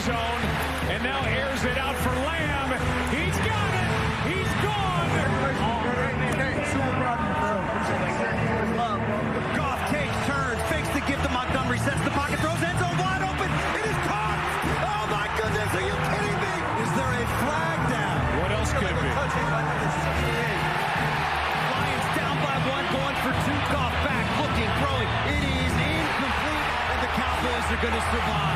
zone, and now airs it out for Lamb. He's got it. He's gone. Goff takes turns, fakes the gift to Montgomery, sets the pocket, throws end zone wide open. It is caught. Oh my goodness, are you kidding me? Is there a flag down? What else could be? Lions down by one, going for two. Goff back, looking, throwing. It is incomplete, and the Cowboys are going to survive.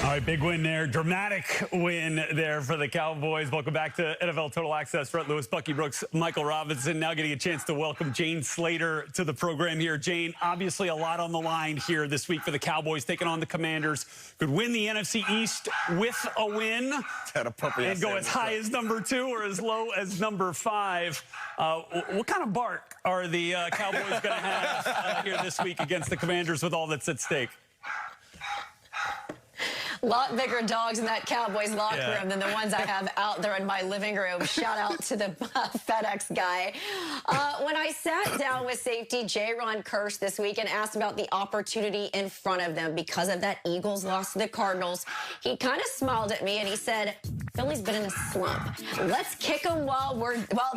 All right, big win there. Dramatic win there for the Cowboys. Welcome back to NFL Total Access. Brett Lewis, Bucky Brooks, Michael Robinson. Now getting a chance to welcome Jane Slater to the program here. Jane, obviously a lot on the line here this week for the Cowboys, taking on the Commanders. Could win the NFC East with a win and go as high as number 2 or as low as number 5. What kind of bark are the Cowboys going to have here this week against the Commanders with all that's at stake? A lot bigger dogs in that Cowboys locker room than the ones I have out there in my living room. Shout out to the FedEx guy. When I sat down with safety Jaron Kearse this week and asked about the opportunity in front of them because of that Eagles loss to the Cardinals, he kind of smiled at me and he said, Philly's been in a slump. Let's kick them while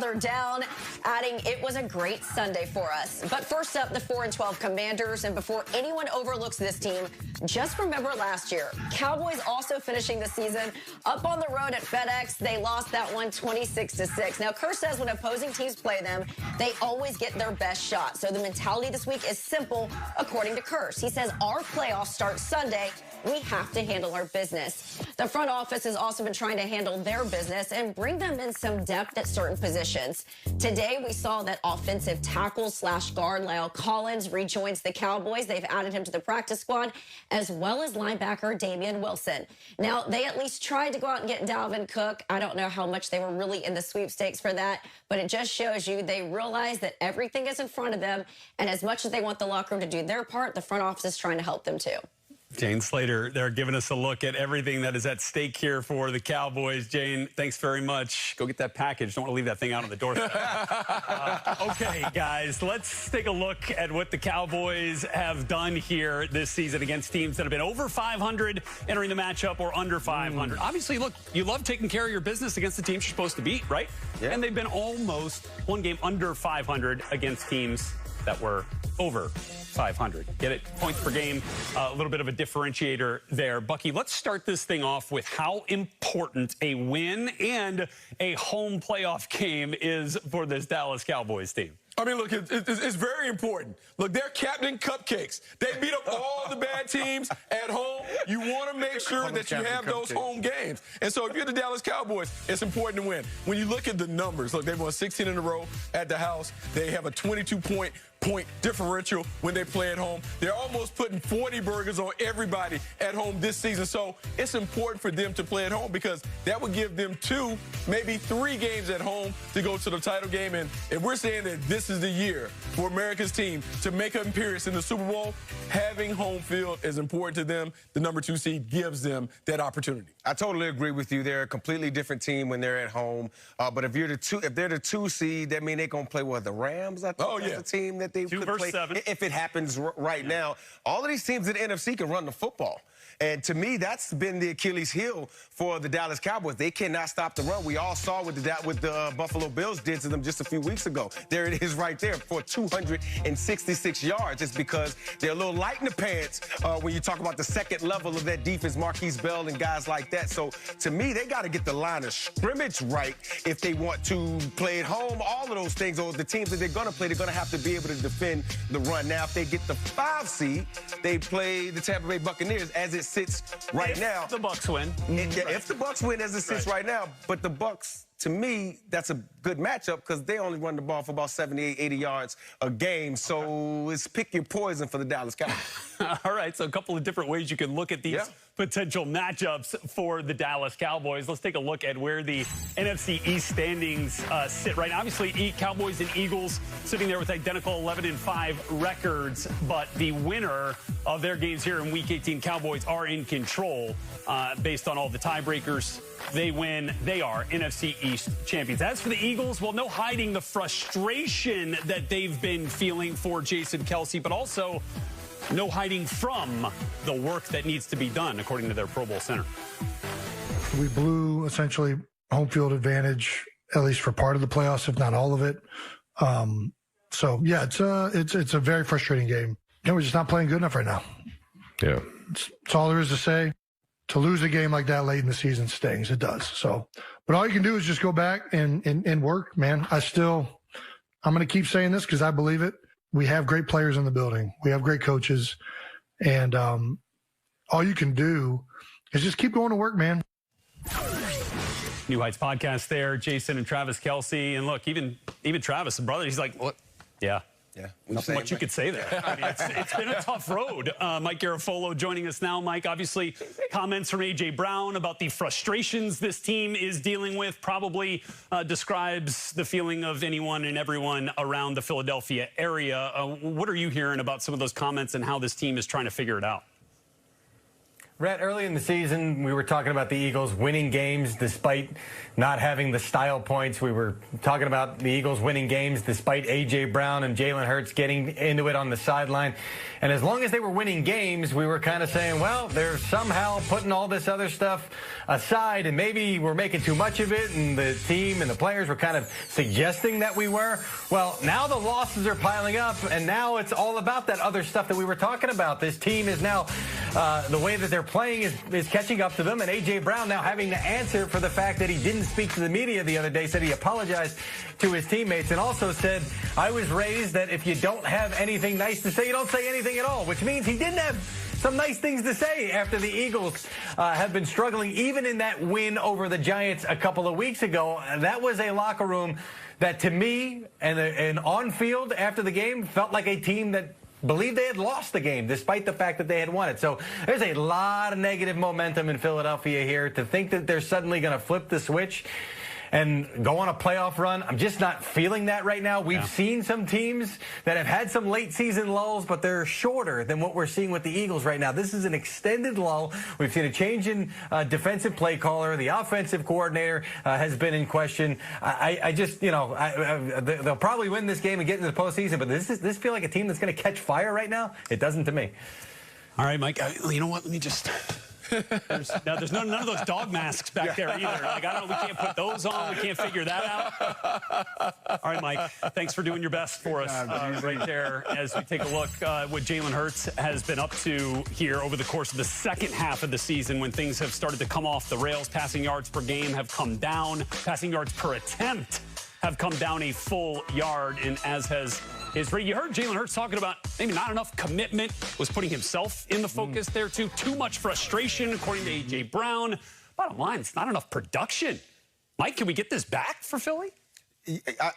they're down, adding, it was a great Sunday for us. But first up, the 4-12 Commanders. And before anyone overlooks this team, just remember last year, Cowboys also finishing the season up on the road at FedEx. They lost that one 26-6. Now, Kearse says when opposing teams play them, they always get their best shot. So the mentality this week is simple, according to Kearse. He says our playoffs start Sunday. We have to handle our business. The front office has also been trying to handle their business and bring them in some depth at certain positions. Today, we saw that offensive tackle/guard Lyle Collins rejoins the Cowboys. They've added him to the practice squad, as well as linebacker Damian Wilson. Now, they at least tried to go out and get Dalvin Cook. I don't know how much they were really in the sweepstakes for that, but it just shows you they realize that everything is in front of them, and as much as they want the locker room to do their part, the front office is trying to help them too. Jane Slater, they're giving us a look at everything that is at stake here for the Cowboys. Jane, thanks very much. Go get that package. Don't want to leave that thing out on the doorstep. Okay, guys, let's take a look at what the Cowboys have done here this season against teams that have been over 500 entering the matchup or under 500. Obviously, look, you love taking care of your business against the teams you're supposed to beat, right? Yeah. And they've been almost one game under 500 against teams that were over 500. Get it? Points per game, a little bit of a differentiator there. Bucky, let's start this thing off with how important a win and a home playoff game is for this Dallas Cowboys team. I mean, look, it's very important. Look, they're Captain Cupcakes. They beat up all the bad teams at home. You want to make sure that you have those home games. And so if you're the Dallas Cowboys, it's important to win. When you look at the numbers, look, they've won 16 in a row at the house. They have a 22-point differential when they play at home. They're almost putting 40 burgers on everybody at home this season. So it's important for them to play at home because that would give them 2, maybe 3 games at home to go to the title game. And we're saying that this is the year for America's team to make an appearance in the Super Bowl. Having home field is important to them. The number 2 seed gives them that opportunity. I totally agree with you. They're a completely different team when they're at home. But if they're the 2 seed, that means they're going to play with the Rams. I think that's the team that they could play 7. if it happens right now. All of these teams in the NFC can run the football. And to me, that's been the Achilles heel for the Dallas Cowboys. They cannot stop the run. We all saw what the Buffalo Bills did to them just a few weeks ago. There it is right there for 266 yards. It's because they're a little light in the pants when you talk about the second level of that defense, Marquise Bell and guys like that. So to me, they got to get the line of scrimmage right if they want to play at home. All of those things, or the teams that they're going to play, they're going to have to be able to defend the run. Now, if they get the 5 seed, they play the Tampa Bay Buccaneers as it sits right now. The Bucs win. If the Bucs win as it sits right now, but the Bucs, to me, that's a good matchup because they only run the ball for about 78, 80 yards a game. So it's pick your poison for the Dallas Cowboys. All right, so a couple of different ways you can look at these potential matchups for the Dallas Cowboys. Let's take a look at where the NFC East standings sit right now. Obviously, Cowboys and Eagles sitting there with identical 11-5 records, but the winner of their games here in Week 18, Cowboys are in control based on all the tiebreakers. They win. They are NFC East champions. As for the Eagles, well, no hiding the frustration that they've been feeling for Jason Kelce, but also no hiding from the work that needs to be done, according to their Pro Bowl center. We blew essentially home field advantage, at least for part of the playoffs, if not all of it. So yeah, it's a very frustrating game. We're just not playing good enough right now. Yeah, it's all there is to say. To lose a game like that late in the season stings. It does. So, but all you can do is just go back and work, man. I'm going to keep saying this because I believe it. We have great players in the building. We have great coaches, and all you can do is just keep going to work, man. New Heights podcast there, Jason and Travis Kelce. And look, even Travis, the brother, he's like, look, yeah. Nothing much you could say there. I mean, it's been a tough road. Mike Garafolo joining us now. Mike, obviously, comments from A.J. Brown about the frustrations this team is dealing with probably describes the feeling of anyone and everyone around the Philadelphia area. What are you hearing about some of those comments and how this team is trying to figure it out? Rhett, early in the season, we were talking about the Eagles winning games despite not having the style points. We were talking about the Eagles winning games despite A.J. Brown and Jalen Hurts getting into it on the sideline. And as long as they were winning games, we were kind of saying, well, they're somehow putting all this other stuff aside, and maybe we're making too much of it, and the team and the players were kind of suggesting that we were. Well, now the losses are piling up, and now it's all about that other stuff that we were talking about. This team is now, the way that they're playing is catching up to them, and A.J. Brown now having to answer for the fact that he didn't speak to the media the other day, said he apologized to his teammates, and also said, I was raised that if you don't have anything nice to say, you don't say anything at all, which means he didn't have some nice things to say after the Eagles have been struggling, even in that win over the Giants a couple of weeks ago. That was a locker room that, to me, and on field after the game, felt like a team that believed they had lost the game despite the fact that they had won it. So there's a lot of negative momentum in Philadelphia here. To think that they're suddenly going to flip the switch and go on a playoff run, I'm just not feeling that right now. We've seen some teams that have had some late season lulls, but they're shorter than what we're seeing with the Eagles right now. This is an extended lull. We've seen a change in defensive play caller. The offensive coordinator has been in question. I just, they'll probably win this game and get into the postseason, but this feel like a team that's going to catch fire right now? It doesn't to me. All right, Mike, you know what? Let me just... There's none of those dog masks back there either. Like, we can't put those on. We can't figure that out. All right, Mike, thanks for doing your best for us right there as we take a look what Jalen Hurts has been up to here over the course of the second half of the season when things have started to come off the rails. Passing yards per game have come down. Passing yards per attempt have come down a full yard, and as has his rate. You heard Jalen Hurts talking about maybe not enough commitment, was putting himself in the focus there too. Too much frustration, according to A.J. Brown. Bottom line, it's not enough production. Mike, can we get this back for Philly?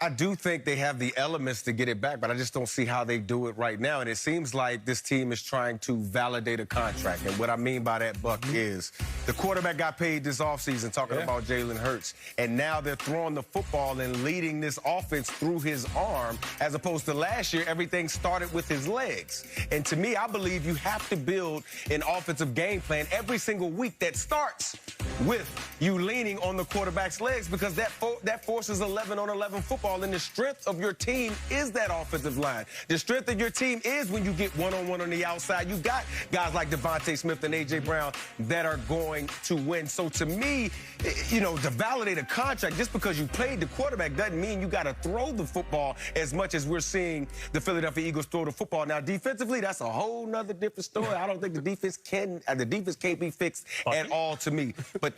I do think they have the elements to get it back, but I just don't see how they do it right now. And it seems like this team is trying to validate a contract. And what I mean by that, Buck, is the quarterback got paid this offseason, talking about Jalen Hurts. And now they're throwing the football and leading this offense through his arm, as opposed to last year, everything started with his legs. And to me, I believe you have to build an offensive game plan every single week that starts with you leaning on the quarterback's legs, because that forces 11 on 11 football, and the strength of your team is that offensive line. The strength of your team is when you get one-on-one on the outside. You got guys like Devontae Smith and A.J. Brown that are going to win. So to me, to validate a contract just because you played the quarterback doesn't mean you got to throw the football as much as we're seeing the Philadelphia Eagles throw the football. Now, defensively, that's a whole nother different story. I don't think the defense can't be fixed at all to me. But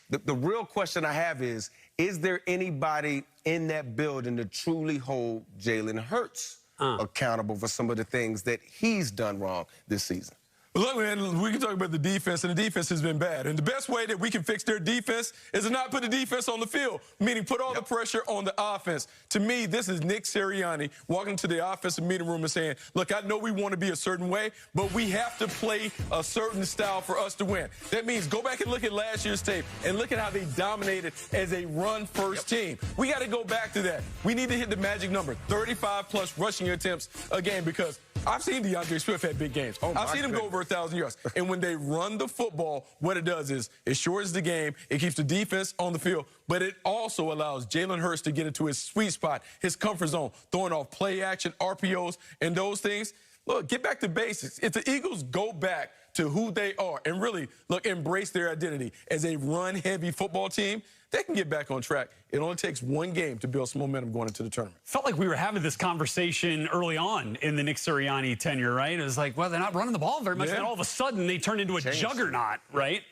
the real question I have is there anybody in that building to truly hold Jalen Hurts accountable for some of the things that he's done wrong this season? Look, man, we can talk about the defense, and the defense has been bad. And the best way that we can fix their defense is to not put the defense on the field, meaning put all the pressure on the offense. To me, this is Nick Sirianni walking to the offensive meeting room and saying, look, I know we want to be a certain way, but we have to play a certain style for us to win. That means go back and look at last year's tape and look at how they dominated as a run-first team. We got to go back to that. We need to hit the magic number, 35-plus rushing attempts a game, because I've seen DeAndre Swift have big games. I've seen him go over 1,000 yards. And when they run the football, what it does is it shortens the game, it keeps the defense on the field, but it also allows Jalen Hurts to get into his sweet spot, his comfort zone, throwing off play action, RPOs, and those things. look, get back to basics. If the Eagles go back to who they are and really, look, embrace their identity as a run-heavy football team, they can get back on track. It only takes one game to build some momentum going into the tournament. Felt like we were having this conversation early on in the Nick Sirianni tenure, right? It was like, well, they're not running the ball very much. Yeah. And all of a sudden, they turn into a juggernaut, right?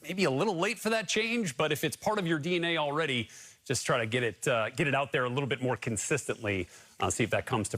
Maybe a little late for that change, but if it's part of your DNA already, just try to get it out there a little bit more consistently. See if that comes to.